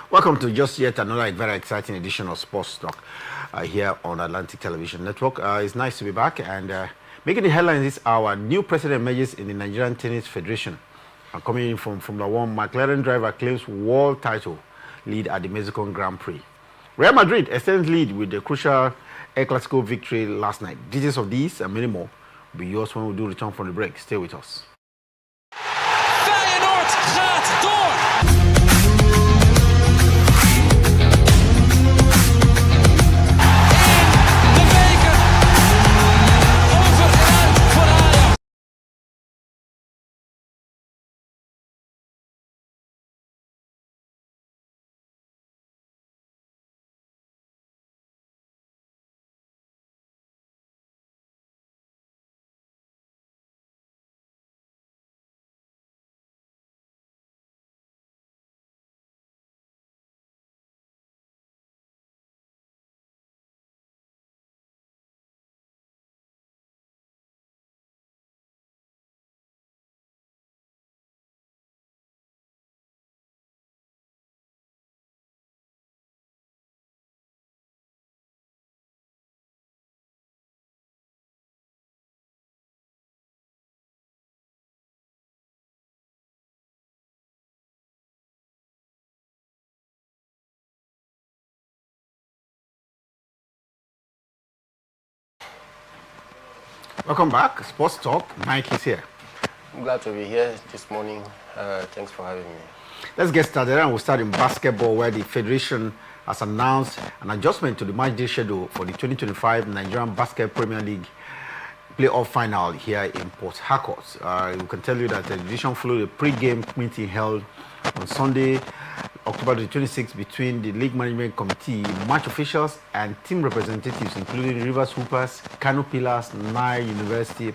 Welcome to just yet another very exciting edition of Sports Talk here on Atlantic Television Network. It's nice to be back, and making the headlines this hour, new president emerges in the Nigerian Tennis Federation. Coming in from Formula One, McLaren driver claims world title lead at the Mexican Grand Prix. Real Madrid extends lead with the crucial El Clasico victory last night. Details of these and many more will be yours when we do return from the break. Stay with us. Feyenoord gaat door! Welcome back. Sports Talk. Mike is here. I'm glad to be here this morning. Thanks for having me. Let's get started, and we'll start in basketball, where the Federation has announced an adjustment to the match day schedule for the 2025 Nigerian Basketball Premier League playoff final here in Port Harcourt. We can tell you that the division followed a pre-game meeting held on Sunday, October the 26th, between the League Management Committee, match officials, and team representatives, including Rivers Hoopers, Kano Pillars, Nile University,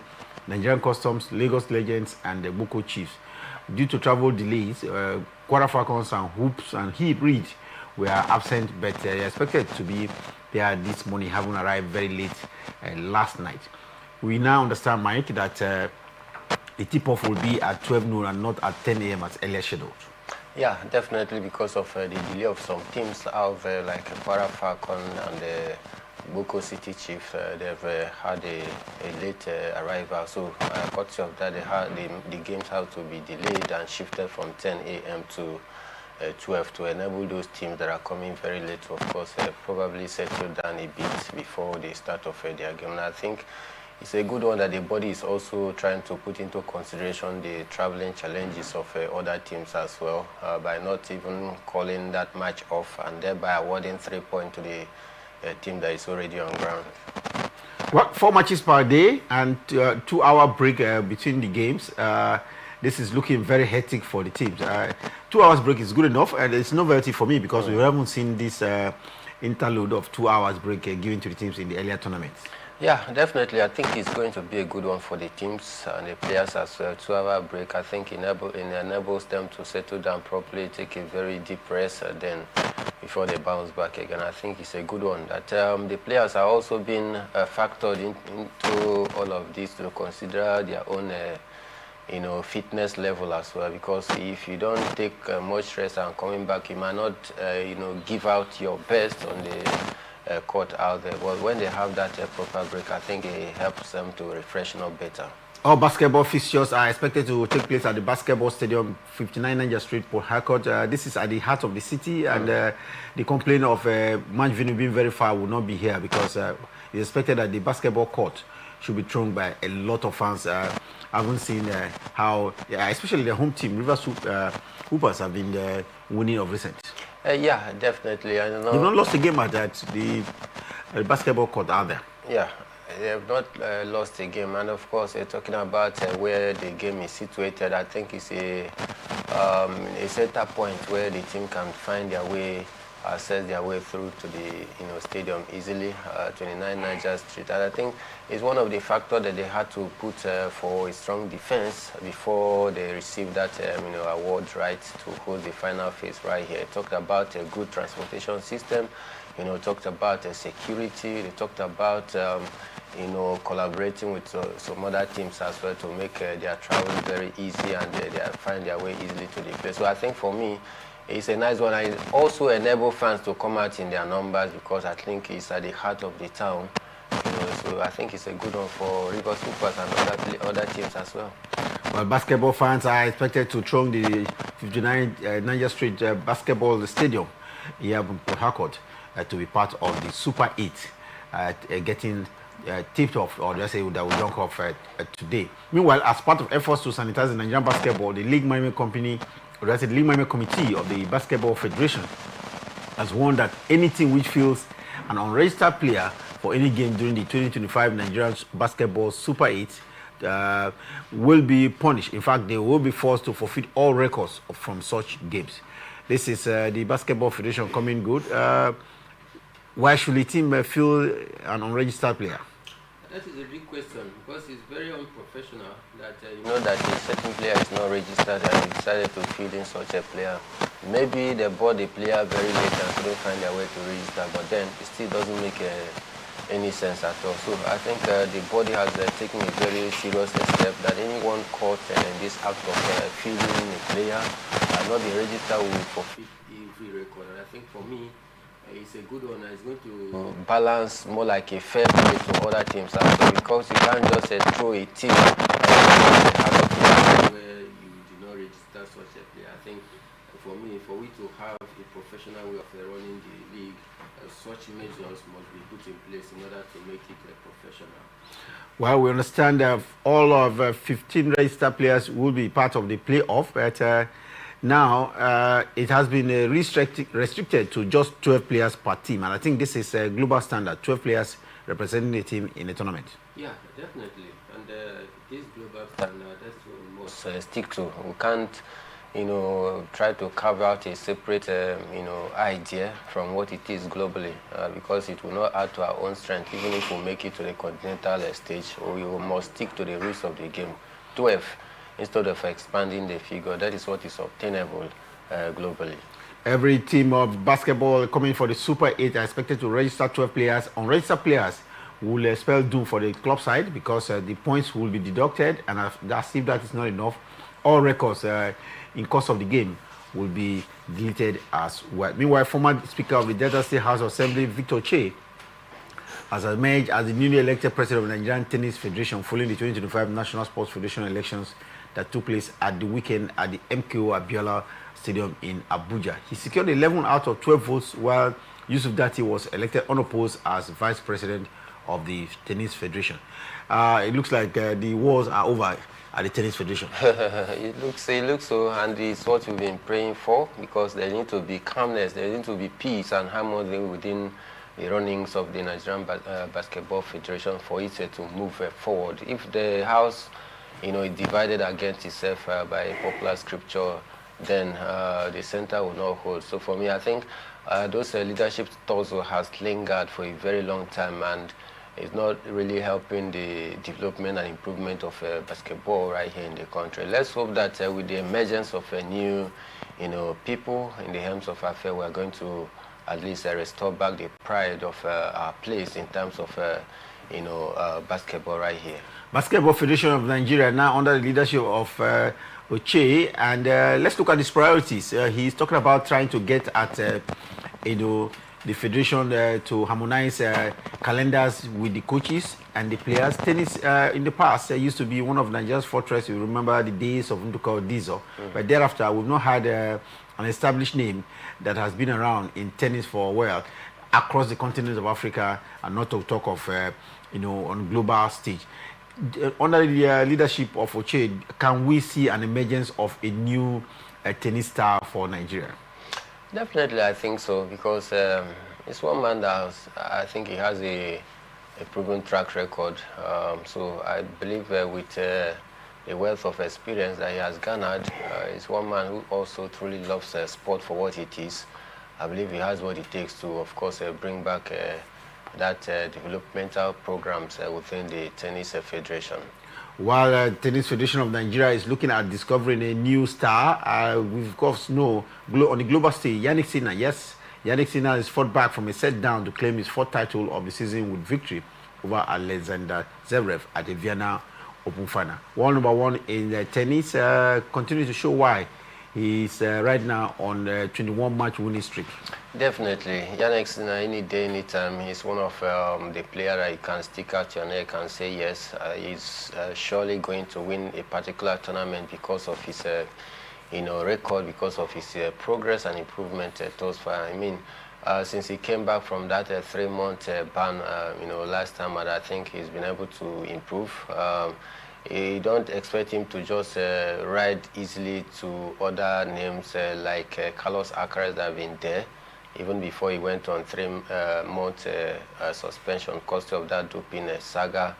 Nigerian Customs, Lagos Legends, and the Boko Chiefs. Due to travel delays, Kwara Falcons and Hoops and Heat Reed were absent, but they are expected to be there this morning, having arrived very late last night. We now understand, Mike, that the tip-off will be at 12 noon and not at 10 a.m. as earlier scheduled. Yeah, definitely, because of the delay of some teams out there, like Kwara Falcon and the Boko City Chiefs. They've had a late arrival, so courtesy of that, the games have to be delayed and shifted from 10 a.m. to 12 to enable those teams that are coming very late to, of course, probably settle down a bit before the start of their game. And I think it's a good one that the body is also trying to put into consideration the traveling challenges of other teams as well, by not even calling that match off and thereby awarding 3 points to the team that is already on ground. Well, 4 matches per day and 2-hour break between the games. This is looking very hectic for the teams. 2 hours break is good enough, and it's novelty for me because we haven't seen this interlude of 2 hours break given to the teams in the earlier tournaments. Yeah, definitely. I think it's going to be a good one for the teams and the players as well. 2-hour break, I think, enables them to settle down properly, take a very deep rest, then before they bounce back again. I think it's a good one. That the players are also being factored into all of this to consider their own, fitness level as well. Because if you don't take much rest and coming back, you might not, give out your best on the court out there. But when they have that proper break, I think it helps them to refresh up better. All basketball fixtures are expected to take place at the basketball stadium, 59 Niger Street, Port Harcourt. This is at the heart of the city, and the complaint of match venue being very far will not be here, because it's expected that the basketball court should be thrown by a lot of fans. I haven't seen how, especially the home team, Rivers Hoopers, have been winning of recent. Yeah, definitely. I don't know. They've not lost a game at that, the basketball court out there. Yeah, they have not lost a game. And of course, talking about where the game is situated, I think it's a center point where the team can find their way, access their way through to the stadium easily, 29 Niger Street. And I think it's one of the factors that they had to put for a strong defense before they received that award right to hold the final phase right here. Talked about a good transportation system, talked about security, they talked about collaborating with some other teams as well to make their travel very easy, and they find their way easily to the place. So I think for me, it's a nice one. And it also enable fans to come out in their numbers because I think it's at the heart of the town. So I think it's a good one for River Supers and other teams as well. Well, basketball fans are expected to throng the 59 Niger Street Basketball Stadium here in Port Harcourt to be part of the Super 8, getting tipped off, or just say that we dunk off today. Meanwhile, as part of efforts to sanitize the Nigerian basketball, the League Management Company, or that's the League Management Committee of the Basketball Federation, has warned that anything which feels an unregistered player for any game during the 2025 Nigerian Basketball Super 8 will be punished. In fact, they will be forced to forfeit all records from such games. This is the Basketball Federation coming good. Why should the team feel an unregistered player? That is a big question because it's very unprofessional that you know that a certain player is not registered and they decided to field in such a player. Maybe they bought the player very late and couldn't find their way to register, but then it still doesn't make any sense at all. So I think the body has taken a very serious step that anyone caught in this act of fielding a player and not the register will forfeit every record. And I think for me, it's a good one. It's going to balance more like a fair play to other teams also, because you can't just throw a team where you do not register such a player. I think for me, for we to have a professional way of running the league, such measures must be put in place in order to make it professional. Well, we understand that all of 15 registered players will be part of the playoff, but now it has been restricted to just 12 players per team, and I think this is a global standard, 12 players representing a team in a tournament. Yeah, definitely, and this global standard, that's what we must stick to. We can't, try to carve out a separate, idea from what it is globally, because it will not add to our own strength, even if we make it to the continental stage. We must stick to the rules of the game. 12. Instead of expanding the figure, that is what is obtainable globally. Every team of basketball coming for the Super 8 are expected to register 12 players. Unregistered players will spell doom for the club side because the points will be deducted, and as if that is not enough, all records in course of the game will be deleted as well. Meanwhile, former Speaker of the Delta State House of Assembly, Victor Che, has emerged as the newly elected president of the Nigerian Tennis Federation following the 2025 National Sports Federation elections that took place at the weekend at the MKO Abiola Stadium in Abuja. He secured 11 out of 12 votes, while Yusuf Dati was elected unopposed as vice president of the Tennis Federation. It looks like the wars are over at the Tennis Federation. It looks so, and it's what we've been praying for, because there need to be calmness, there need to be peace and harmony within the runnings of the Nigerian Basketball Federation for it to move forward. If the house, is divided against itself by popular scripture, then the center will not hold. So for me, I think those leadership thoughts has lingered for a very long time, and it's not really helping the development and improvement of basketball right here in the country. Let's hope that with the emergence of a new, people in the helms of affairs, we are going to at least restore back the pride of our place in terms of, basketball right here. Basketball Federation of Nigeria now under the leadership of Oche, and let's look at his priorities. He's talking about trying to get at, the federation to harmonize calendars with the coaches and the players. Tennis in the past used to be one of Nigeria's fortress. You remember the days of Nduka Dizo, but thereafter we've not had an established name that has been around in tennis for a while across the continent of Africa, and not to talk of on global stage. Under the leadership of Oche, can we see an emergence of a new tennis star for Nigeria? Definitely, I think so, because it's one man that I think he has a proven track record. So I believe with the wealth of experience that he has garnered, he's one man who also truly loves sport for what it is. I believe he has what it takes to, of course, bring back that developmental programs within the Tennis Federation. While Tennis Federation of Nigeria is looking at discovering a new star, we of course know on the global stage, Yannick Sinner. Yes, Yannick Sinner is fought back from a set down to claim his fourth title of the season with victory over Alexander Zverev at the Vienna Open final. World number one in tennis continues to show why He's right now on a 21-match winning streak. Definitely. Yannick Sinner, any day, anytime, he's one of the players that you can stick out your neck and say, yes, he's surely going to win a particular tournament because of his record, because of his progress and improvement thus far. I mean, since he came back from that 3-month ban, last time, and I think he's been able to improve. You don't expect him to just ride easily to other names like Carlos Alcaraz that have been there even before he went on 3-month suspension cost of that doping saga.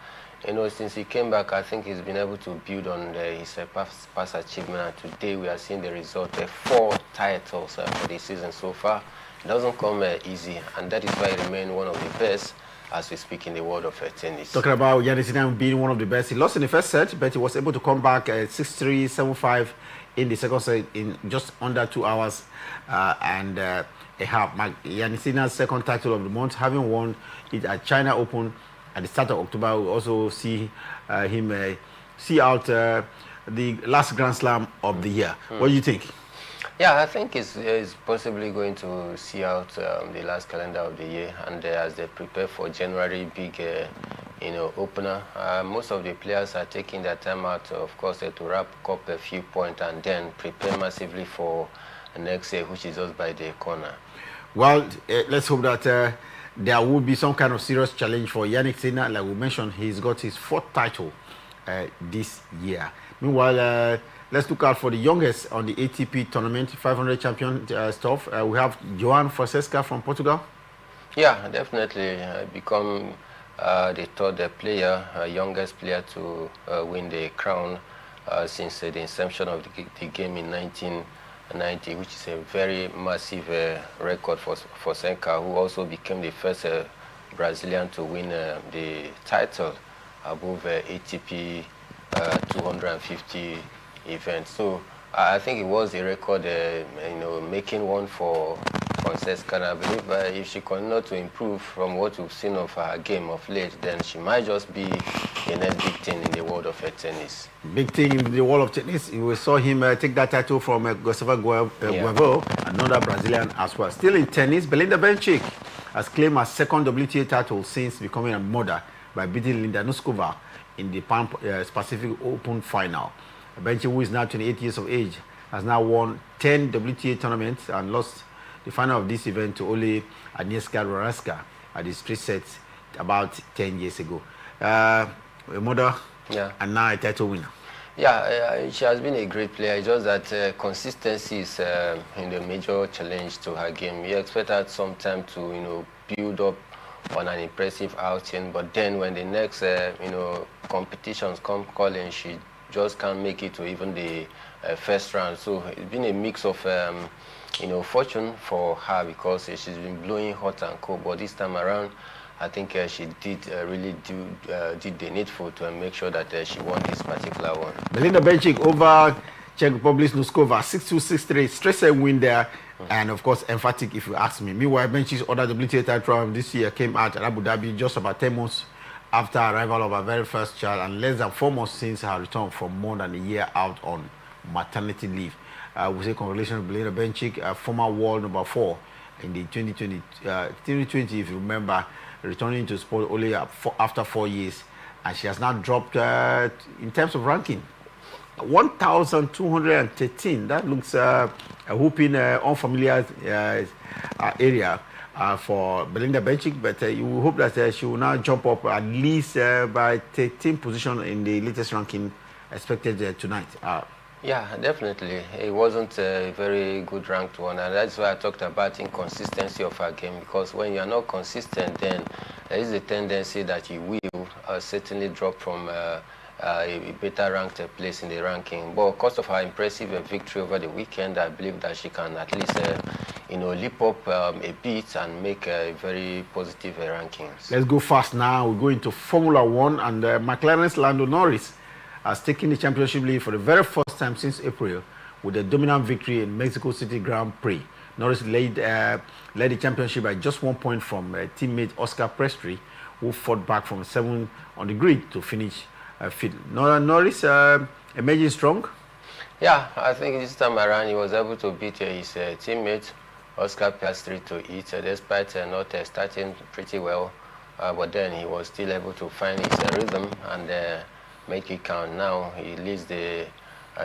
Since he came back, I think he's been able to build on his past achievement. And today we are seeing the result, 4 titles for the season so far. It doesn't come easy, and that is why he remains one of the best as we speak in the world of tennis. Talking about Yannick Sinner being one of the best, he lost in the first set, but he was able to come back 6-3, 7-5 in the second set in just under 2 hours and a half. Yannick Sinner's second title of the month, having won it at China Open at the start of October. We also see him see out the last Grand Slam of the year. What do you think? Yeah, I think he's possibly going to see out the last calendar of the year, and as they prepare for January big, opener, most of the players are taking their time out, of course, to wrap up a few points and then prepare massively for next year, which is just by the corner. Well, let's hope that there will be some kind of serious challenge for Yannick Sinner. Like we mentioned, he's got his 4th title this year. Meanwhile, let's look out for the youngest on the ATP tournament, 500 champion stuff. We have Joan Fonseca from Portugal. Yeah, definitely become the 3rd player, youngest player to win the crown since the inception of the game in 1990, which is a very massive record for Fonseca, who also became the first Brazilian to win the title above ATP 250 event. So I think it was a record, making one for Fonseca. And I believe if she continues to improve from what we've seen of her game of late, then she might just be the next big thing in the world of tennis. Big thing in the world of tennis. We saw him take that title from Gustavo Guerrero, another Brazilian as well. Still in tennis, Belinda Bencic has claimed her 2nd WTA title since becoming a mother by beating Linda Noskova in the Pan Pacific Open final. Bencic, who is now 28 years of age, has now won 10 WTA tournaments and lost the final of this event to only Agnieszka Radwanska at the straight sets about 10 years ago. A mother and now a title winner. Yeah, she has been a great player. It's just that consistency is in the major challenge to her game. You expect her some time to build up on an impressive outing, but then when the next competitions come calling, she just can't make it to even the first round. So it's been a mix of fortune for her, because she's been blowing hot and cold, but this time around I think she did really did the needful to make sure that she won this particular one. Belinda Bencic over Czech Republic's Noskova, 6-2, 6-3, straight set win there, and of course emphatic if you ask me. Meanwhile, Bencic's other WTA title this year came out at Abu Dhabi just about 10 months after arrival of her very first child, and less than 4 months since her return from more than a year out on maternity leave. We say congratulations to Belinda Bencic, former world number 4 in the 2020, if you remember, returning to sport only after 4 years, and she has now dropped in terms of ranking 1,213. That looks a whooping unfamiliar area for Belinda Bencic, but you hope that she will now jump up at least by 13 position in the latest ranking expected tonight. Yeah, definitely. It wasn't a very good ranked one, and that's why I talked about inconsistency of her game, because when you're not consistent, then there is a tendency that you will certainly drop from a better ranked place in the ranking. But because of her impressive victory over the weekend, I believe that she can at least leap up a bit and make very positive rankings. Let's go fast now. We go into Formula One, and McLaren's Lando Norris has taken the championship lead for the very first time since April with a dominant victory in Mexico City Grand Prix. Norris led the championship by just 1 point from teammate Oscar Piastri, who fought back from 7th on the grid to finish fifth. Norris emerging strong. Yeah, I think this time around he was able to beat his teammate Oscar Piastri to it, despite not starting pretty well. But then he was still able to find his rhythm and make it count. Now he leads the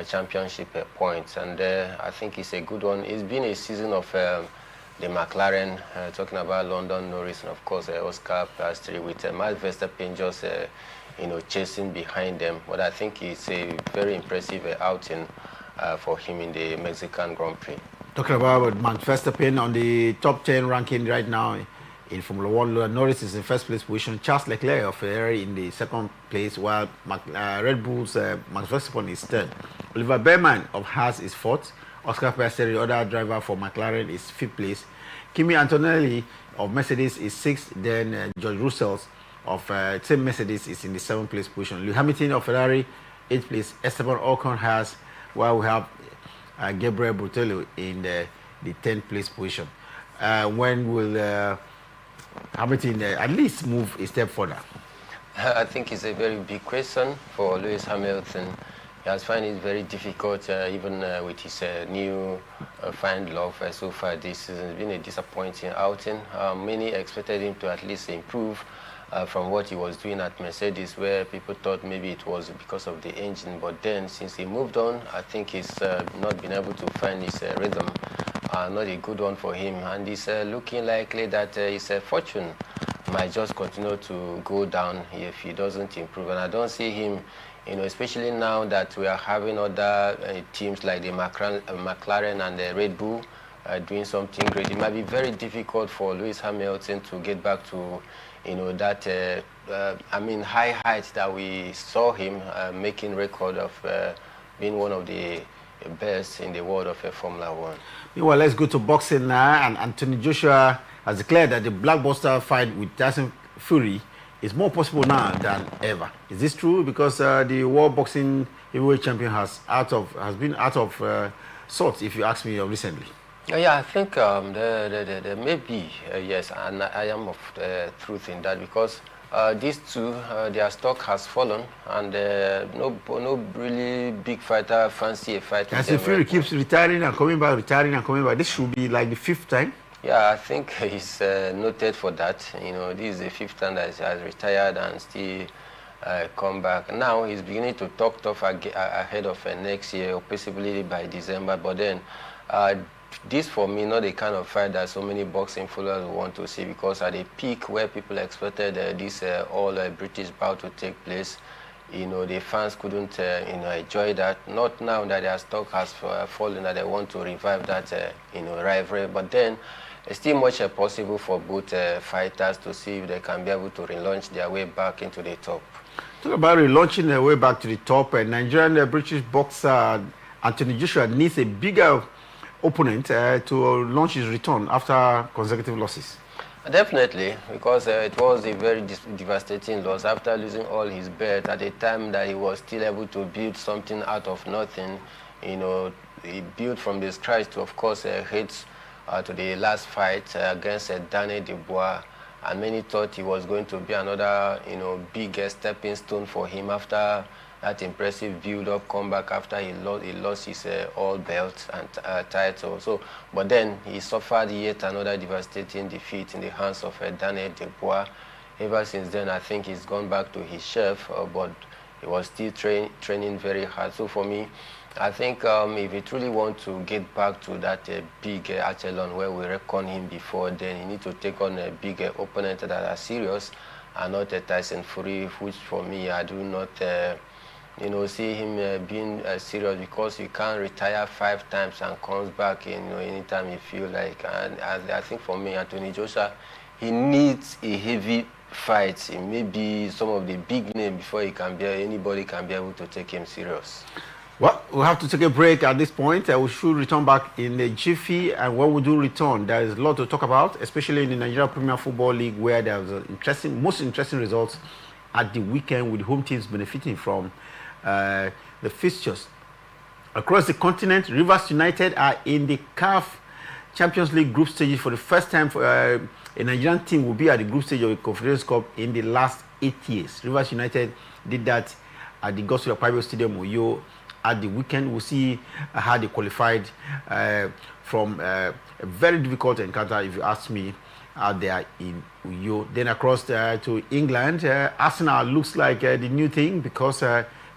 championship points, and I think it's a good one. It's been a season of the McLaren, talking about London Norris, and of course Oscar Piastri with Max Verstappen just chasing behind them. But I think it's a very impressive outing for him in the Mexican Grand Prix. Talking about Max Verstappen on the top 10 ranking right now in Formula One, Norris is in first place position. Charles Leclerc of Ferrari in the second place, while Red Bull's Max Verstappen is third. Oliver Behrman of Haas is fourth. Oscar Piastri, the other driver for McLaren, is fifth place. Kimi Antonelli of Mercedes is sixth. Then George Russell of same Mercedes is in the seventh place position. Lewis Hamilton of Ferrari, eighth place. Esteban Ocon has, while we have Gabriel Brutolo in the 10th place position. When will Hamilton at least move a step further? I think it's a very big question for Lewis Hamilton. He has found it very difficult, even with his new find love so far this season. It's been a disappointing outing. Many expected him to at least improve from what he was doing at Mercedes, where people thought maybe it was because of the engine. But then, since he moved on, I think he's not been able to find his rhythm. Not a good one for him. And it's looking likely that his fortune might just continue to go down if he doesn't improve. And I don't see him, especially now that we are having other teams like the McLaren and the Red Bull doing something great. It might be very difficult for Lewis Hamilton to get back to, that high heights that we saw him making record of being one of the best in the world of Formula One. Meanwhile, let's go to boxing now. And Anthony Joshua has declared that the blockbuster fight with Tyson Fury is more possible now than ever. Is this true? Because the world boxing heavyweight champion has been out of sorts, if you ask me, recently. Yeah, I think there may be, yes, and I am of truth in that, because these two, their stock has fallen, and no really big fighter fancy a fight. Tyson Fury keeps retiring and coming back, retiring and coming back. This should be like the fifth time. Yeah, I think he's noted for that. This is the fifth time that he has retired and still come back. Now he's beginning to talk tough ahead of next year, or possibly by December. But then, this for me not the kind of fight that so many boxing followers want to see, because at the peak where people expected this all British bout to take place, the fans couldn't enjoy that. Not now that their stock has fallen, that they want to revive that rivalry. But then it's still much possible for both fighters to see if they can be able to relaunch their way back into the top. Talk about relaunching their way back to the top. Nigerian British boxer Anthony Joshua needs a bigger opponent to launch his return after consecutive losses. Definitely, because it was a very devastating loss after losing all his bet at a time that he was still able to build something out of nothing. He built from the scratch to, of course, hit to the last fight against Daniel Dubois, and many thought he was going to be another, big stepping stone for him after that impressive build-up comeback after he lost his all belt and title. But then he suffered yet another devastating defeat in the hands of Daniel Dubois. Ever since then, I think he's gone back to his shelf, but he was still training very hard. So for me, I think if he truly wants to get back to that big echelon where we reckon him before, then he needs to take on a big opponent that are serious, and not Tyson Fury, which for me I do not see him being serious, because you can't retire 5 times and comes back anytime you feel like. And I think for me, Anthony Joshua, he needs a heavy fight, maybe some of the big names, before anybody can be able to take him serious. Well, we'll have to take a break at this point. We should return back in the jiffy, and when we do return, there is a lot to talk about, especially in the Nigeria Premier Football League, where there was most interesting results at the weekend, with home teams benefiting from the fixtures. Across the continent, Rivers United are in the CAF Champions League group stages for the first time. A Nigerian team will be at the group stage of the Confederations Cup in the last 8 years. Rivers United did that at the Gospel Bible Stadium, Oyo, at the weekend. We'll see how they qualified from a very difficult encounter, if you ask me, out there in Uyo. Then across to England, Arsenal looks like the new thing because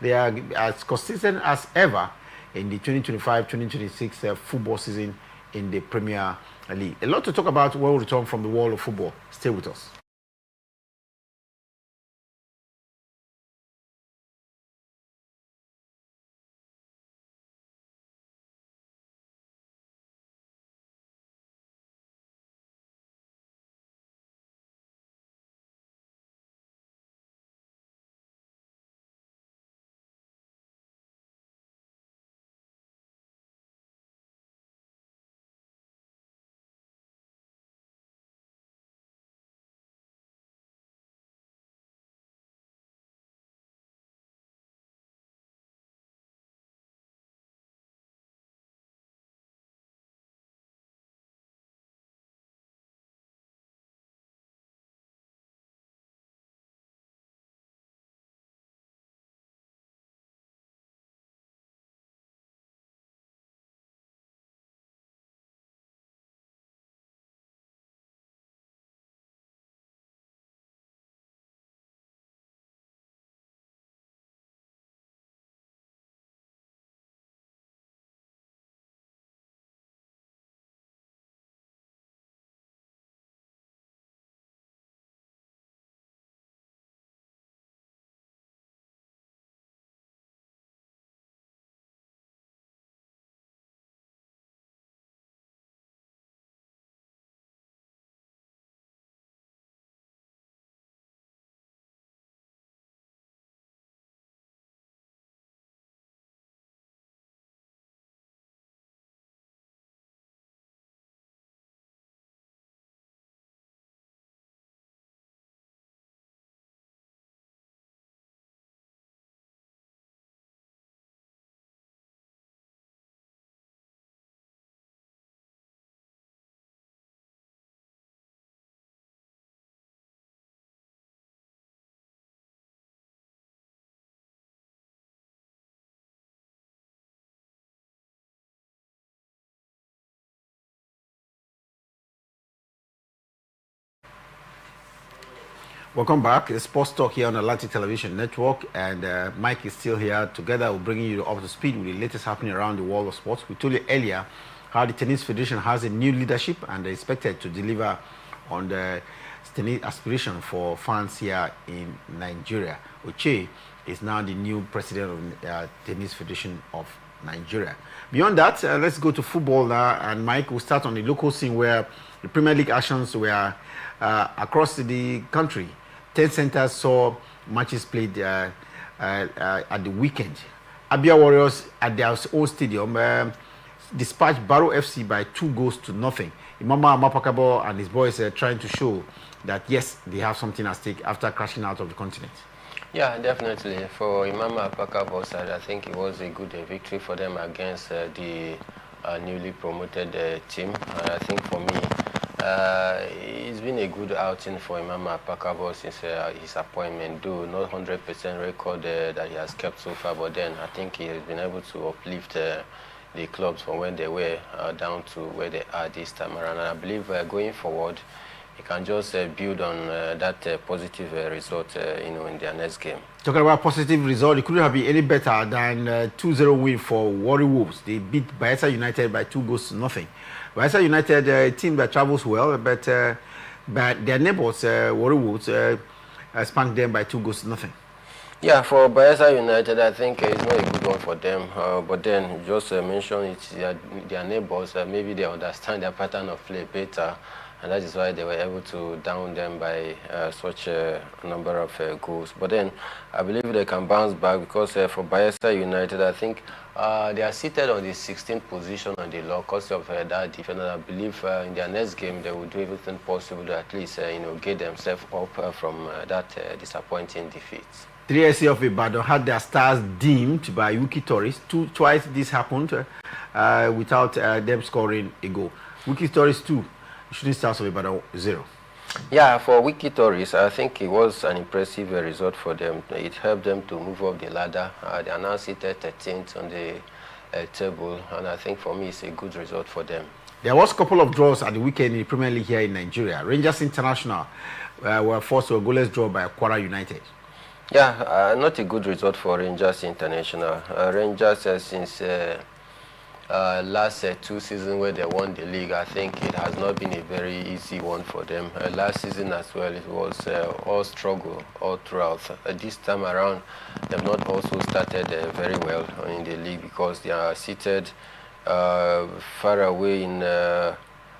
they are as consistent as ever in the 2025-2026 football season in the Premier League. A lot to talk about when we return from the world of football. Stay with us. Welcome back. It's Sports Talk here on Atlantic Television Network, and Mike is still here. Together, we're bringing you up to speed with the latest happening around the world of sports. We told you earlier how the Tennis Federation has a new leadership and they're expected to deliver on the tennis aspiration for fans here in Nigeria. Uche is now the new president of the Tennis Federation of Nigeria. Beyond that, let's go to football now, and Mike will start on the local scene where the Premier League actions were across the country. 10 centers saw matches played at the weekend. Abia Warriors at their own stadium dispatched Barrow FC by 2-0. Imama Mapakabo and his boys are trying to show that yes, they have something at stake after crashing out of the continent. Yeah, definitely. For Imama Mapakabo side, I think it was a good victory for them against the newly promoted team. And I think for me, it's been a good outing for Imam Apakabo since his appointment, though not 100% record that he has kept so far, but then I think he has been able to uplift the clubs from where they were down to where they are this time around. And I believe going forward, he can just build on that positive result in their next game. Talking about positive result, it couldn't have been any better than 2-0 win for Warri Wolves. They beat Bayelsa United by 2-0. Bayelsa United, a team that travels well, but their neighbors, Warri Wolves, spanked them by 2-0. Yeah, for Bayelsa United, I think it's not a good one for them. But then, just mention it's their neighbors. Maybe they understand their pattern of play better, and that is why they were able to down them by such a number of goals. But then, I believe they can bounce back because for Bayelsa United, I think they are seated on the 16th position on the log because of that defense. I believe in their next game they will do everything possible to at least get themselves up from that disappointing defeat. 3SC of Ibadan had their stars dimmed by Wiki Tourist. Twice this happened without them scoring a goal. Wiki Tourist 2, Shooting Stars of Ibadan 0. Yeah, for Wiki Tories, I think it was an impressive result for them. It helped them to move up the ladder. They are now seated 13th on the table, and I think for me it's a good result for them. There was a couple of draws at the weekend in the Premier League here in Nigeria. Rangers International were forced to a goalless draw by Kwara United. Yeah, not a good result for Rangers International. Rangers, since last 2 seasons where they won the league, I think it has not been a very easy one for them. Last season as well, it was all struggle all throughout. This time around, they've not also started very well in the league because they are seated far away in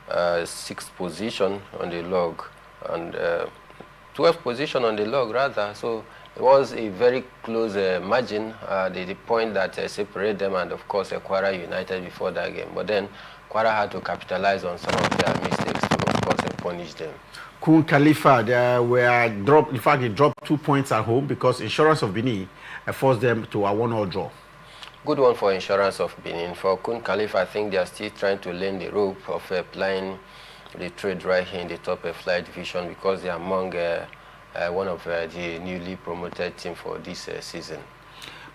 6th position on the log and 12th position on the log rather. So it was a very close margin, the point that separated them, and of course Kwara United before that game. But then Kwara had to capitalize on some of their mistakes to, of course, punish them. Kun Khalifa, they were dropped. In fact, they dropped 2 points at home because Insurance of Benin forced them to a 1-1 draw. Good one for Insurance of Benin. For Kun Khalifa, I think they are still trying to learn the rope of playing the trade right here in the top flight division because they are among one of the newly promoted team for this season.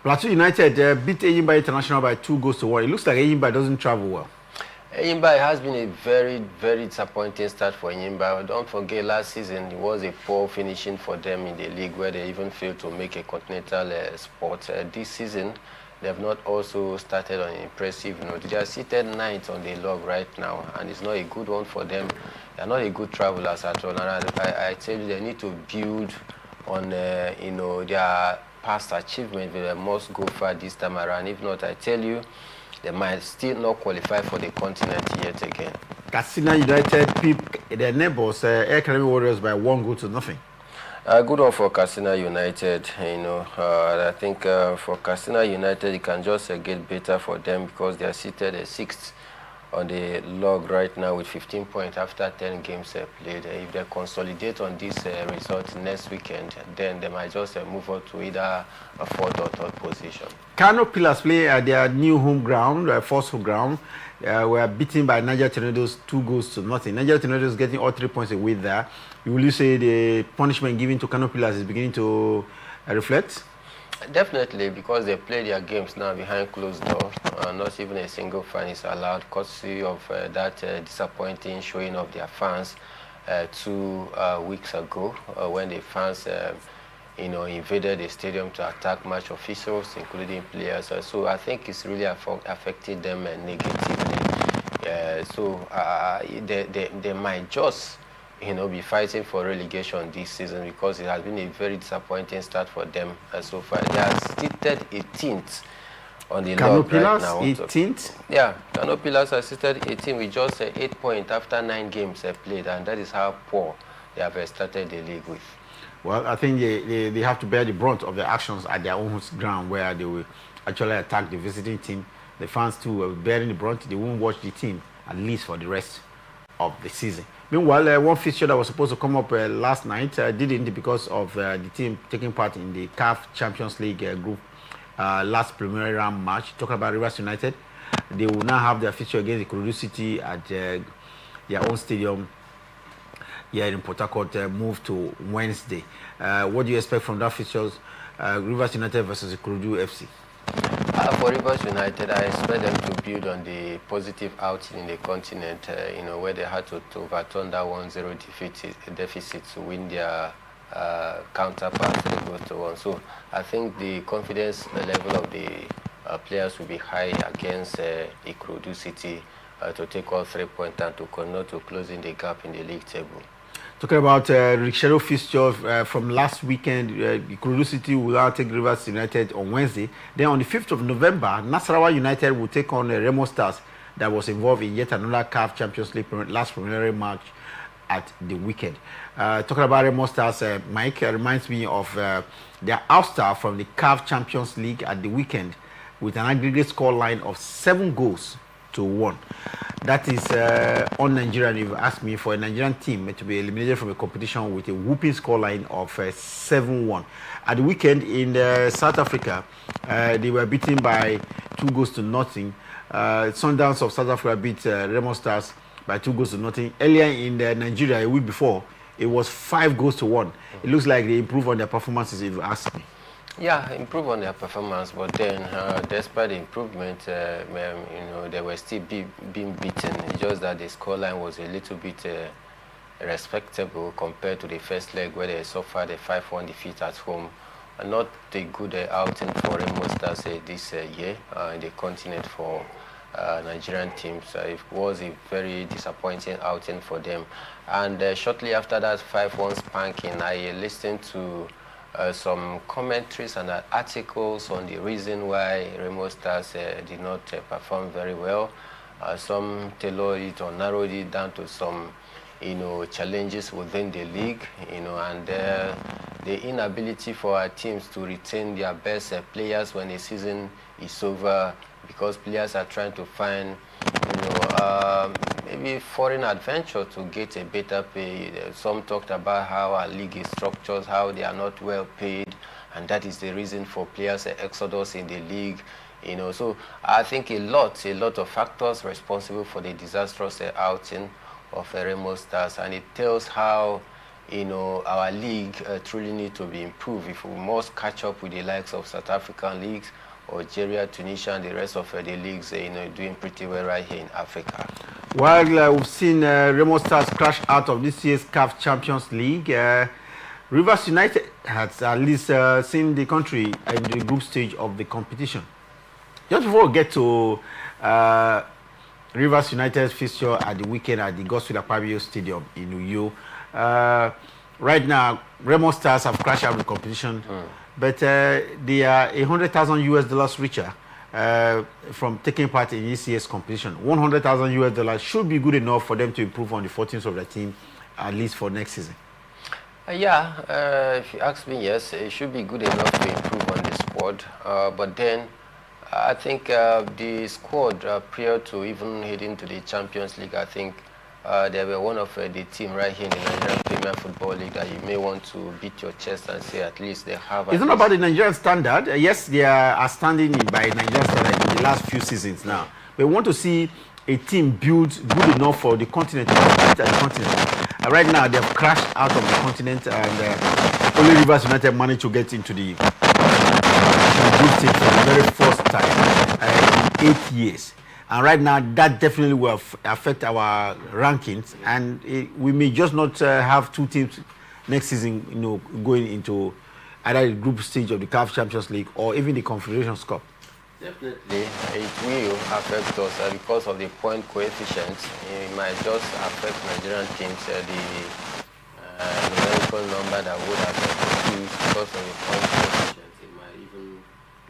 Plateau United beat Eyimba International by 2-1. It looks like Eyimba doesn't travel well. Eyimba has been a very, very disappointing start for Eyimba. Don't forget, last season it was a poor finishing for them in the league where they even failed to make a continental spot. This season, they have not also started on an impressive note. They are seated 9th on the log right now, and it's not a good one for them. They are not a good travelers at all. And I tell you, they need to build on their past achievement. They must go far this time around. If not, I tell you, they might still not qualify for the continent yet again. Katsina United pipped their neighbors, Air Caribbean Warriors, by 1-0. Good one for Katsina United. I think for Katsina United, it can just get better for them because they are seated 6th on the log right now with 15 points after 10 games played. If they consolidate on this result next weekend, then they might just move on to either a 4th or 3rd position. Kano Pillars play at their new home ground, first home ground. Were beaten by Niger Tornadoes 2-0. Niger Tornadoes getting all 3 points away there. Will you say the punishment given to Kano Pillars is beginning to reflect? Definitely, because they play their games now behind closed doors. Not even a single fan is allowed, courtesy of that disappointing showing of their fans 2 weeks ago when the fans invaded the stadium to attack match officials, including players. So I think it's really affected them negatively. They might just be fighting for relegation this season because it has been a very disappointing start for them so far. They are seated 18th on the log right now. 18th? Yeah, Kano Pillars are seated 18th with just 8 points after 9 games played, and that is how poor they have started the league with. Well, I think they have to bear the brunt of their actions at their own ground where they will actually attack the visiting team. The fans too are bearing the brunt. They won't watch the team at least for the rest of the season. Meanwhile, one fixture that was supposed to come up last night didn't because of the team taking part in the CAF Champions League group last preliminary round match. Talking about Rivers United, they will now have their fixture against the Ikorodu City at their own stadium here in Port Harcourt, moved to Wednesday. What do you expect from that fixtures, Rivers United versus Ikorodu FC? For Rivers United, I expect them to build on the positive outing in the continent, where they had to overturn that 1-0 deficit to win their counterpart 3-1. So I think the confidence level of the players will be high against Ikorodu City to take all 3 points and to continue to closing the gap in the league table. Talking about Rikshadow fixture from last weekend, Ikorodu City will now take Rivers United on Wednesday. Then on the 5th of November, Nasarawa United will take on Remo Stars that was involved in yet another CAF Champions League last preliminary match at the weekend. Talking about Remo Stars, Mike, reminds me of their ouster from the CAF Champions League at the weekend with an aggregate score line of 7-1. That is on Nigerian. If you ask me, for a Nigerian team to be eliminated from a competition with a whooping scoreline of 7-1. At the weekend in South Africa, they were beaten by 2-0. Sundowns of South Africa beat Remo Stars by 2-0. Earlier in Nigeria, a week before, it was 5-1. It looks like they improved on their performances, if you ask me. Yeah, improve on their performance, but then despite the improvement, they were still being beaten. It's just that the scoreline was a little bit respectable compared to the first leg where they suffered a 5-1 defeat at home. Not a good outing for Remo Stars this year in the continent for Nigerian teams. It was a very disappointing outing for them. And shortly after that 5-1 spanking, I listened to some commentaries and articles on the reason why Remo Stars did not perform very well. Some tailored it or narrowed it down to some, challenges within the league, and the inability for our teams to retain their best players when the season is over, because players are trying to find, maybe foreign adventure to get a better pay. Some talked about how our league is structured, how they are not well paid, and that is the reason for players' exodus in the league. So I think a lot of factors responsible for the disastrous outing of Remo Stars, and it tells how our league truly need to be improved if we must catch up with the likes of South African leagues, Algeria, Tunisia, and the rest of the leagues, doing pretty well right here in Africa. While we've seen Remo Stars crash out of this year's CAF Champions League, Rivers United has at least seen the country in the group stage of the competition. Just before we get to Rivers United's fixture at the weekend at the Godswill Akpabio Stadium in Uyo, right now Remo Stars have crashed out of the competition, but they are $100,000 richer from taking part in this year's competition. $100,000 should be good enough for them to improve on the 14th of the team, at least for next season. If you ask me, yes, it should be good enough to improve on the squad. But then I think the squad prior to even heading to the Champions League, I think they were one of the team right here in the Nigerian Premier Football League that you may want to beat your chest and say at least they have. It's not about the Nigerian standard. Yes, they are standing by Nigerian standard in the last few seasons now. We want to see a team built good enough for the continent to compete at the continent. Right now, they have crashed out of the continent, and only Rivers United managed to get into the group stage for the very first time in 8 years. And right now, that definitely will affect our rankings, and we may just not have two teams next season, going into either the group stage of the CAF Champions League or even the Confederations Cup. Definitely, it will affect us because of the point coefficient. It might just affect Nigerian teams, the numerical number that would have been produced because of the point coefficient. It might even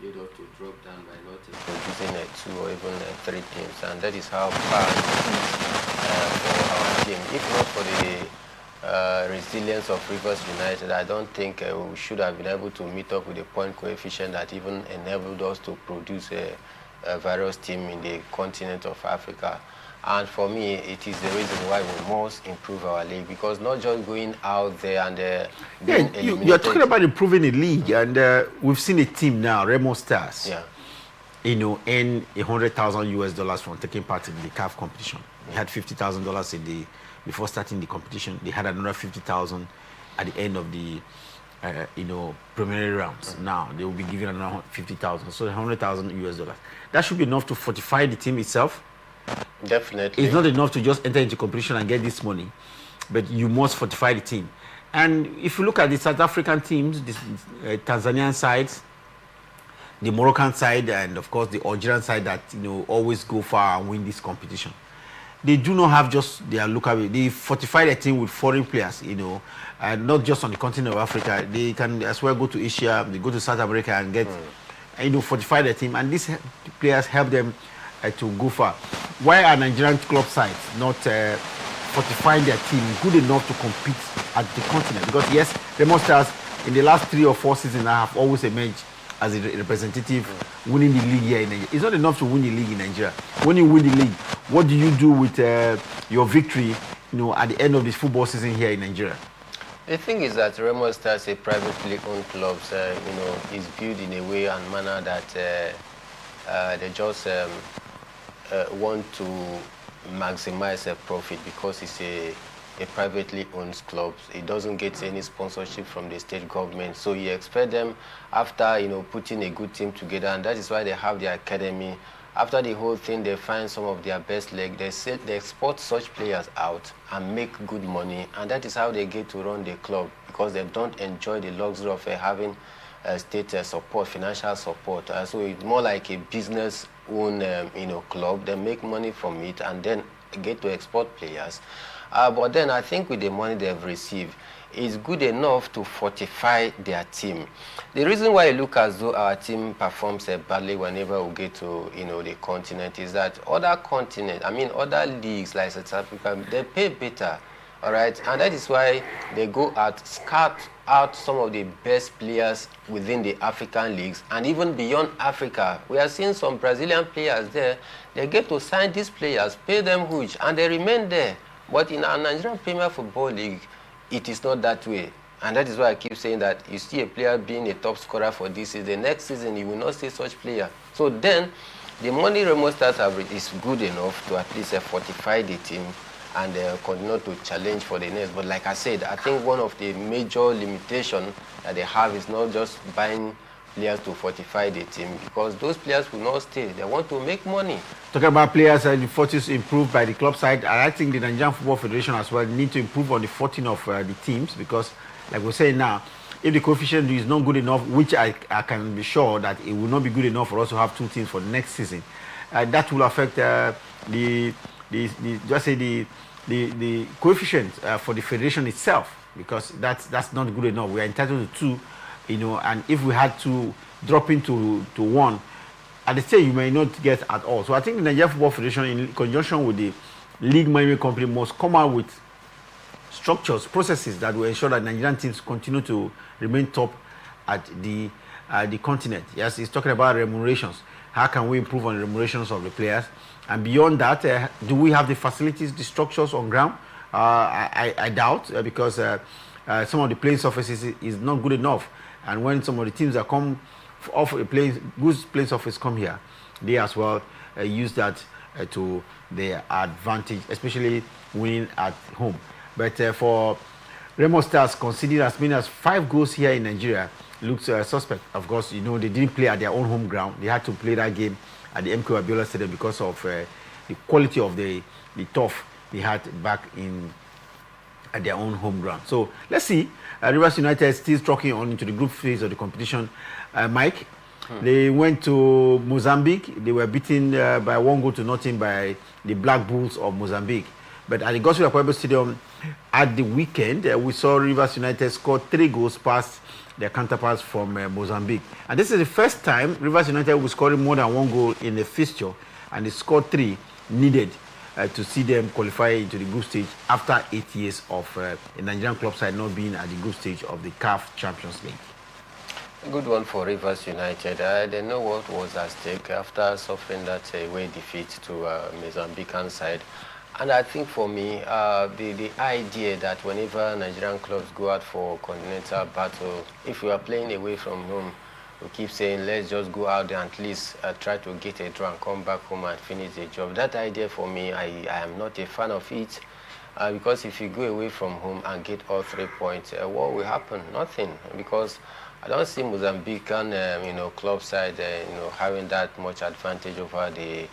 lead us to drop down by not producing 2 or even 3 teams, and that is how bad it is for our team. If not for the resilience of Rivers United, I don't think we should have been able to meet up with the point coefficient that even enabled us to produce a various team in the continent of Africa. And for me, it is the reason why we must improve our league, because not just going out there and being eliminated. You're talking about improving the league, and we've seen a team now, Remo Stars, earn $100,000 from taking part in the CAF competition. They had $50,000 before starting the competition. They had another $50,000 at the end of the preliminary rounds. Now they will be given another $50,000, so $100,000. That should be enough to fortify the team itself. Definitely, it's not enough to just enter into competition and get this money, but you must fortify the team. And if you look at the South African teams, the Tanzanian sides, the Moroccan side, and of course the Algerian side that always go far and win this competition, they do not have just their local. They fortify their team with foreign players, and not just on the continent of Africa. They can as well go to Asia, they go to South America and get, fortify their team. And these players help them to go far. Why are Nigerian club sides not fortifying their team good enough to compete at the continent? Because yes, Remo Stars in the last 3 or 4 seasons have always emerged as a representative winning the league here in Nigeria. It's not enough to win the league in Nigeria. When you win the league, what do you do with your victory, at the end of this football season here in Nigeria? The thing is that Remo Stars, a privately owned club, is built in a way and manner that they just want to maximize a profit, because it's a privately owned club. It doesn't get any sponsorship from the state government. So you expect them after, putting a good team together, and that is why they have the academy. After the whole thing, they find some of their best leg. They export such players out and make good money, and that is how they get to run the club, because they don't enjoy the luxury of having state support, financial support. So it's more like a business-owned, club. They make money from it and then get to export players. But then I think with the money they've received, it's good enough to fortify their team. The reason why I look as though our team performs badly whenever we get to, the continent is that other leagues like South Africa, they pay better, all right? And that is why they go out, scout out some of the best players within the African leagues and even beyond Africa. We are seeing some Brazilian players there. They get to sign these players, pay them huge, and they remain there. But in our Nigerian Premier Football League, it is not that way. And that is why I keep saying that you see a player being a top scorer for this season. The next season, you will not see such player. So then, the money Remo Stars have is good enough to at least fortify the team and continue to challenge for the next. But like I said, I think one of the major limitations that they have is not just buying players to fortify the team, because those players will not stay. They want to make money. Talking about players and the fortunes improved by the club side, I think the Nigerian Football Federation as well need to improve on the fortune of the teams, because like we're saying now, if the coefficient is not good enough, which I can be sure that it will not be good enough for us to have two teams for the next season, that will affect the coefficient for the federation itself, because that's not good enough. We are entitled to two. And if we had to drop into one, at the stage you may not get at all. So I think the Nigerian Football Federation, in conjunction with the league management company, must come out with structures, processes that will ensure that Nigerian teams continue to remain top at the continent. Yes, it's talking about remunerations. How can we improve on the remunerations of the players? And beyond that, do we have the facilities, the structures on ground? I doubt, because some of the playing surfaces is not good enough. And when some of the teams that come off a good playing surface come here, they as well use that to their advantage, especially winning at home. But for Remo Stars, conceding as many as 5 goals here in Nigeria looks suspect. Of course, they didn't play at their own home ground. They had to play that game at the MK Abiola Stadium because of the quality of the turf they had back at their own home ground. So let's see. Rivers United is still trucking on into the group phase of the competition. Mike, they went to Mozambique. They were beaten by 1-0 by the Black Bulls of Mozambique. But at the Gospel Aquaebo Stadium at the weekend, we saw Rivers United score 3 goals past their counterparts from Mozambique. And this is the first time Rivers United will score more than 1 goal in a fixture, and they scored 3 needed to see them qualify into the group stage after 8 years of a Nigerian club side not being at the group stage of the CAF Champions League. A good one for Rivers United. They know what was at stake after suffering that away defeat to Mozambican side. And I think for me, the idea that whenever Nigerian clubs go out for continental battle, if we are playing away from home, we keep saying, let's just go out there and at least try to get a draw and come back home and finish the job. That idea for me, I am not a fan of it, because if you go away from home and get all 3 points, what will happen? Nothing, because I don't see Mozambican, club side, having that much advantage over the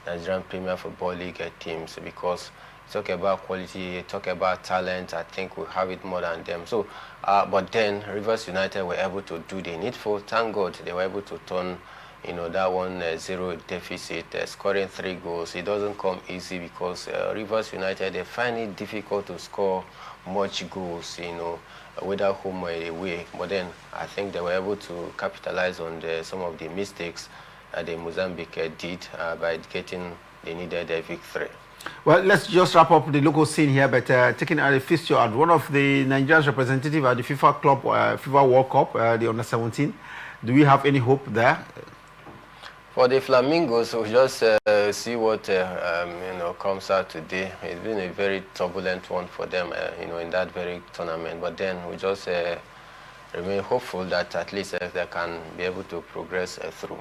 Nigerian Premier Football League teams, because talk about quality, talk about talent, I think we have it more than them. So, but then Rivers United were able to do the needful. Thank God they were able to turn, that 1-0 deficit, scoring 3 goals. It doesn't come easy, because Rivers United, they find it difficult to score much goals, whether home or away. But then I think they were able to capitalize on some of the mistakes the Mozambique did by getting the needed victory. Well, let's just wrap up the local scene here, but taking a fixture at one of the Nigeria's representatives at the FIFA World Cup, the Under-17. Do we have any hope there? For the Flamingos, we'll just see what comes out today. It's been a very turbulent one for them, in that very tournament. But then we just remain hopeful that at least they can be able to progress through.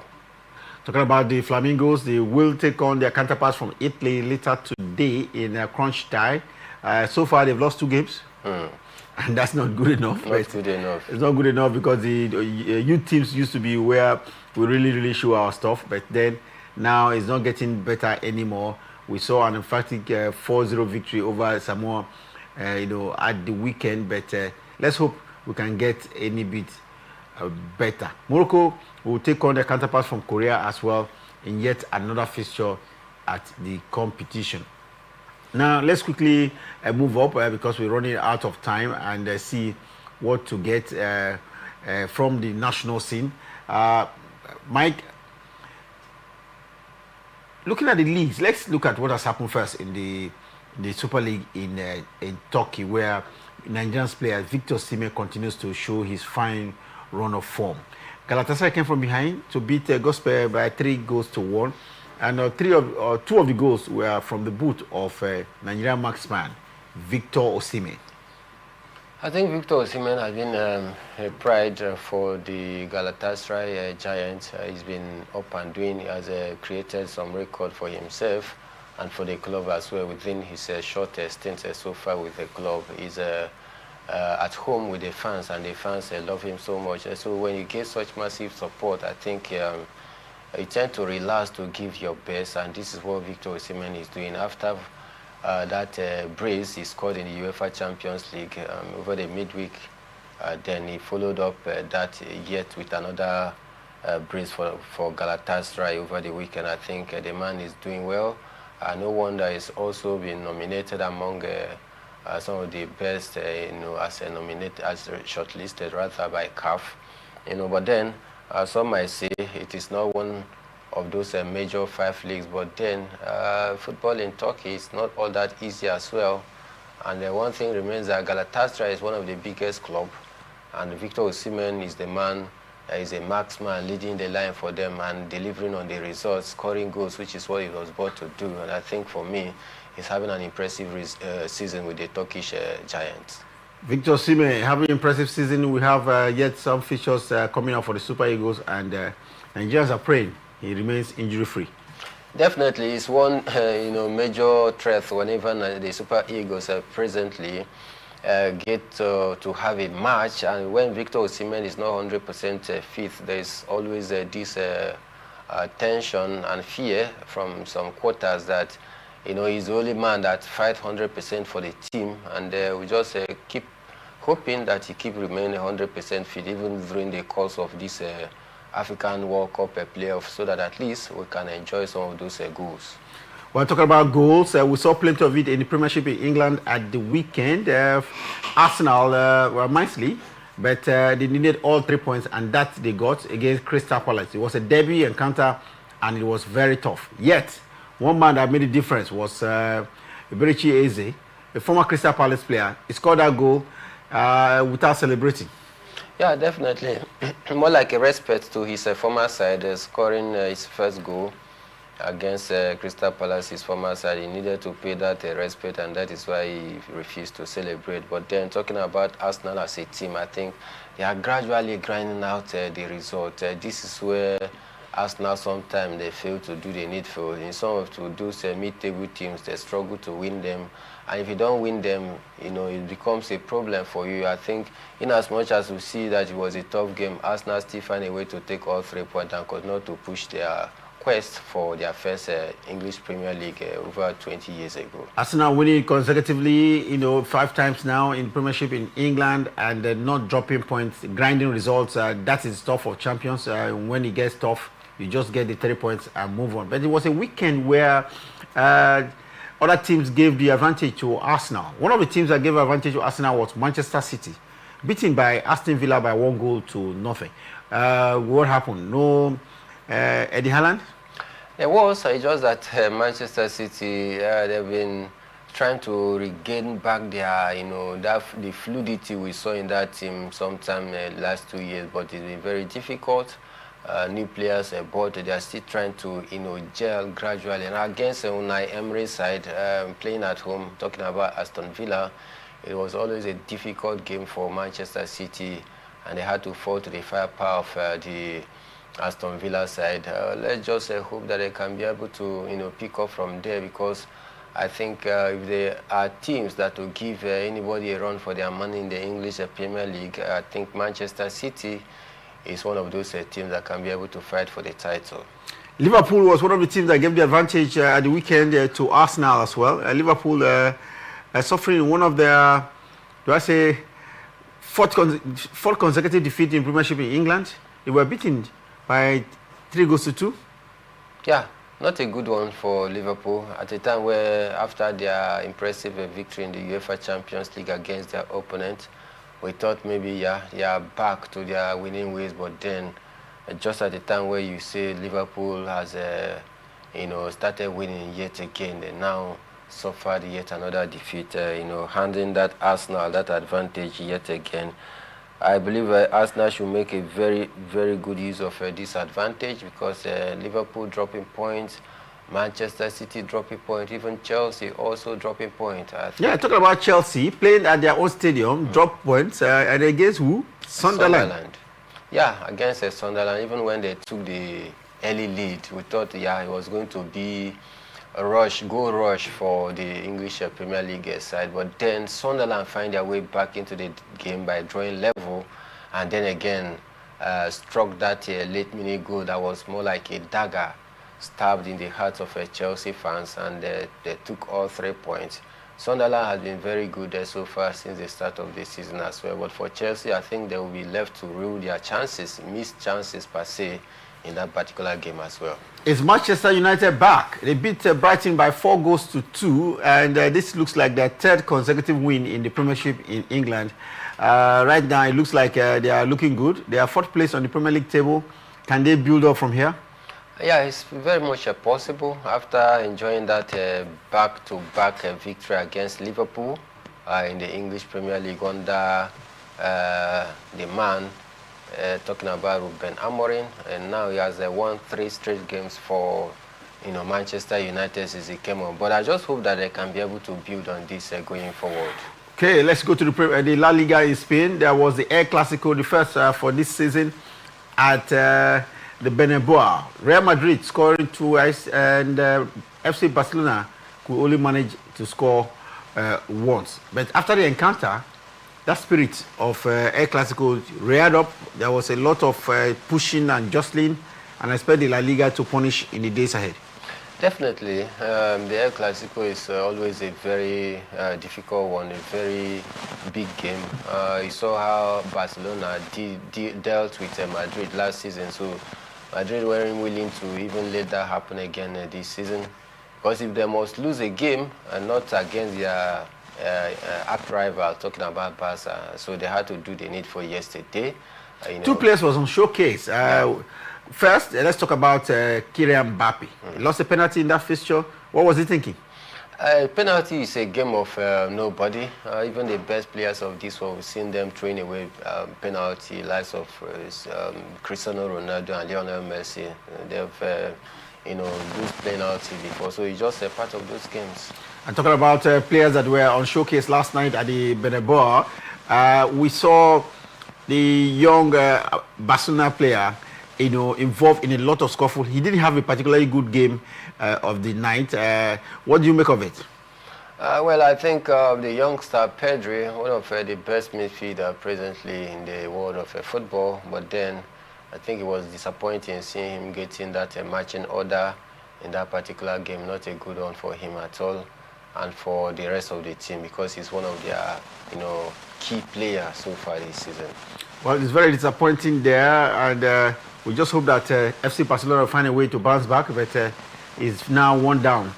Talking about the Flamingos, they will take on their counterparts from Italy later today in a crunch tie. So far, they've lost 2 games. And that's not good enough. Not good enough. It's not good enough because the youth teams used to be where we really show our stuff. But then now it's not getting better anymore. We saw an emphatic 4-0 victory over Samoa, at the weekend. But let's hope we can get any bit better. Morocco will take on their counterparts from Korea as well in yet another fixture at the competition. Now, let's quickly move up because we're running out of time and see what to get from the national scene. Mike, looking at the leagues, let's look at what has happened first in the Super League in Turkey, where Nigerian player Victor Osimhen continues to show his fine run of form. Galatasaray came from behind to beat Gospel by 3-1. And 2 of the goals were from the boot of Nigerian marksman Victor Osimhen. I think Victor Osimhen has been a pride for the Galatasaray Giants. He's been up and doing. He has created some record for himself and for the club as well within his short stint so far with the club. He's at home with the fans, and the fans love him so much. So when you get such massive support, I think you tend to relax to give your best, and this is what Victor Osimhen is doing. After that brace he scored in the UEFA Champions League over the midweek, then he followed up that yet with another brace for Galatasaray over the weekend. I think the man is doing well. No wonder he's also been nominated among some of the best, as shortlisted rather by CAF. But then some might say it is not one of those major 5 leagues, but then football in Turkey is not all that easy as well. And one thing remains that Galatasaray is one of the biggest clubs, and Victor Osimhen is the man, is a marksman leading the line for them and delivering on the results, scoring goals, which is what he was brought to do. And I think for me, he's having an impressive season with the Turkish Giants. Victor Osimhen having an impressive season. We have yet some features coming up for the Super Eagles, and Nigerians are praying he remains injury-free. Definitely, it's one major threat whenever the Super Eagles presently get to have a match, and when Victor Osimhen is not 100% fit, there's always this tension and fear from some quarters that he's the only man that fights 100% for the team, and we just keep hoping that he keep remaining 100% fit even during the course of this African World Cup playoff, so that at least we can enjoy some of those goals. We're talking about goals. We saw plenty of it in the Premiership in England at the weekend. Arsenal were nicely, but they needed all 3 points, and that they got against Crystal Palace. It was a derby encounter, and it was very tough. Yet, one man that made a difference was Eberechi Eze, a former Crystal Palace player. He scored that goal without celebrating. Yeah, definitely. More like a respect to his former side, scoring his first goal against Crystal Palace, his former side. He needed to pay that respect, and that is why he refused to celebrate. But then, talking about Arsenal as a team, I think they are gradually grinding out the result. This is where Arsenal sometimes they fail to do the needful. In some of those mid-table teams, they struggle to win them. And if you don't win them, it becomes a problem for you. I think in as much as we see that it was a tough game, Arsenal still find a way to take all 3 points and continue to push their quest for their first English Premier League over 20 years ago. Arsenal winning consecutively, 5 times now in Premiership in England, and not dropping points, grinding results. That is tough for champions. When it gets tough, you just get the 3 points and move on. But it was a weekend where other teams gave the advantage to Arsenal. One of the teams that gave advantage to Arsenal was Manchester City, beaten by Aston Villa by 1-0. What happened? No Eddie Haaland? There was. It's just that Manchester City, they've been trying to regain back their, the fluidity we saw in that team sometime last 2 years, but it's been very difficult. New players bought, they are still trying to gel gradually. And against Unai Emery's side, playing at home, talking about Aston Villa, it was always a difficult game for Manchester City, and they had to fall to the firepower of the Aston Villa side. Let's just hope that they can be able to pick up from there, because I think if there are teams that will give anybody a run for their money in the English Premier League, I think Manchester City is one of those teams that can be able to fight for the title. Liverpool was one of the teams that gave the advantage at the weekend to Arsenal as well. Liverpool suffering one of their, do I say, fourth consecutive defeat in Premiership in England. They were beaten by 3-2. Yeah, not a good one for Liverpool at a time where, after their impressive victory in the UEFA Champions League against their opponent, we thought maybe they are back to their winning ways, but then just at the time where you say Liverpool has started winning yet again, they now suffered yet another defeat, handing that Arsenal that advantage yet again. I believe Arsenal should make a very, very good use of this advantage, because Liverpool dropping points, Manchester City dropping points, even Chelsea also dropping points. Yeah, talking about Chelsea, playing at their own stadium, drop points, and against who? Sunderland. Yeah, against Sunderland. Even when they took the early lead, we thought, it was going to be a goal rush for the English Premier League side. But then Sunderland find their way back into the game by drawing level, and then again struck that late minute goal that was more like a dagger stabbed in the hearts of Chelsea fans, and they took all 3 points. Sunderland has been very good so far since the start of the season as well. But for Chelsea, I think they will be left to rule their chances, missed chances per se, in that particular game as well. Is Manchester United back? They beat Brighton by 4-2, and this looks like their third consecutive win in the Premiership in England. Right now, it looks like they are looking good. They are fourth place on the Premier League table. Can they build up from here? Yeah, it's very much possible after enjoying that back-to-back victory against Liverpool in the English Premier League under the man talking about Ruben Amorim, and now he has won 3 straight games for Manchester United since he came on. But I just hope that they can be able to build on this going forward. Okay, let's go to the La Liga in Spain. There was the El Clasico, the first for this season at the Bernabeu. Real Madrid scoring twice, and FC Barcelona could only manage to score once. But after the encounter, that spirit of El Clasico reared up. There was a lot of pushing and jostling, and I expect the La Liga to punish in the days ahead. Definitely. The El Clasico is always a very difficult one, a very big game. You saw how Barcelona dealt with Madrid last season, so Madrid weren't willing to even let that happen again this season. Because if they must lose a game and not against their arch rival, talking about Barca, so they had to do the needful yesterday. 2 players was on showcase. First, let's talk about Kylian Mbappe. He lost a penalty in that fixture. What was he thinking? Penalty is a game of nobody. Even the best players of this world, we've seen them throwing away penalty, likes of Cristiano Ronaldo and Lionel Messi. They've lose penalty before, so it's just a part of those games. I'm talking about players that were on showcase last night at the Bernabeu. We saw the young Barcelona player, involved in a lot of scuffle. He didn't have a particularly good game of the night. What do you make of it? Well, I think the youngster Pedri, one of the best midfielders presently in the world of football, but then I think it was disappointing seeing him getting that matching order in that particular game. Not a good one for him at all, and for the rest of the team, because he's one of their key players so far this season. Well, it's very disappointing there, and we just hope that FC Barcelona will find a way to bounce back, but it's now 1 down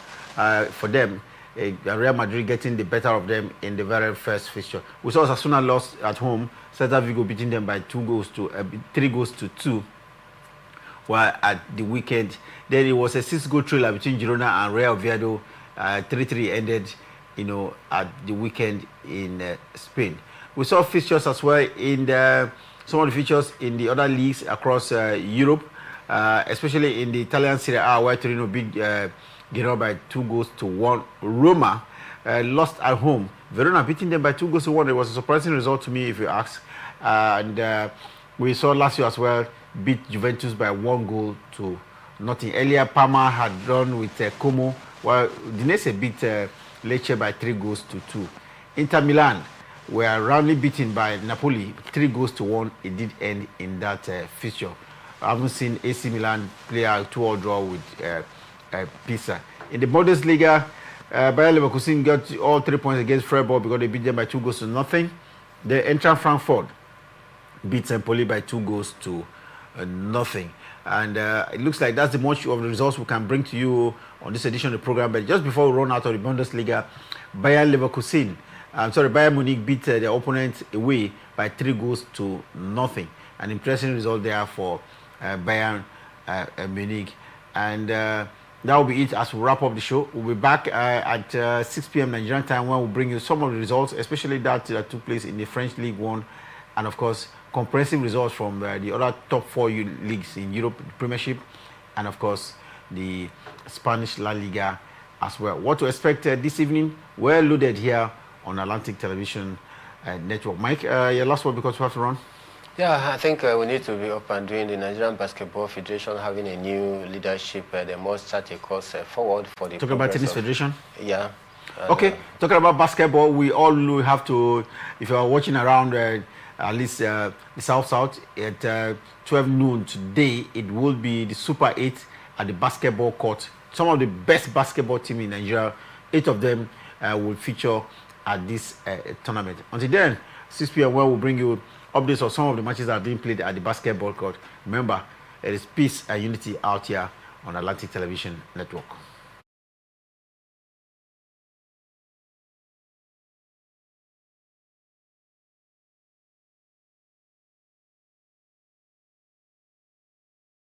for them. Real Madrid getting the better of them in the very first fixture. We saw Osasuna lost at home, Celta Vigo beating them by 3-2. While at the weekend, then it was a 6-goal thriller between Girona and Real Oviedo. 3-3 ended, at the weekend in Spain. We saw fixtures as well in some of the fixtures in the other leagues across Europe, especially in the Italian Serie A, where Torino beat Genoa by 2-1. Roma lost at home. Verona beating them by 2-1. It was a surprising result to me, if you ask. And we saw Lazio as well beat Juventus by 1-0. Earlier, Parma had drawn with Como Well, Udinese beat Lecce by 3-2. Inter Milan were roundly beaten by Napoli 3-1. It did end in that fixture. I haven't seen AC Milan play a 2-2 draw with Pisa. In the Bundesliga, Bayer Leverkusen got all 3 points against Freiburg because they beat them by 2-0. The Eintracht Frankfurt beat Empoli by 2-0. And it looks like that's the much of the results we can bring to you on this edition of the program. But just before we run out of the Bundesliga, Bayern Munich beat their opponent away by 3-0. An impressive result there for Bayern Munich. And that will be it as we wrap up the show. We'll be back at 6 p.m. Nigerian time when we'll bring you some of the results, especially that took place in the French League One, and of course comprehensive results from the other top 4 leagues in Europe, the Premiership, and of course the Spanish La Liga as well. What to expect this evening? Well loaded here on Atlantic Television Network. Mike, your last word because we have to run. Yeah, I think we need to be up and doing. The Nigerian Basketball Federation having a new leadership. They must chart a course forward for the. Talking about Tennis Federation. Yeah. Okay, talking about basketball, we all have to. If you are watching around, at least the South at 12 noon today, it will be the Super 8 at the basketball court. Some of the best basketball team in Nigeria, 8 of them will feature at this tournament. Until then, 6 p.m. where we'll bring you updates of some of the matches that are being played at the basketball court. Remember, there is peace and unity out here on Atlantic Television Network.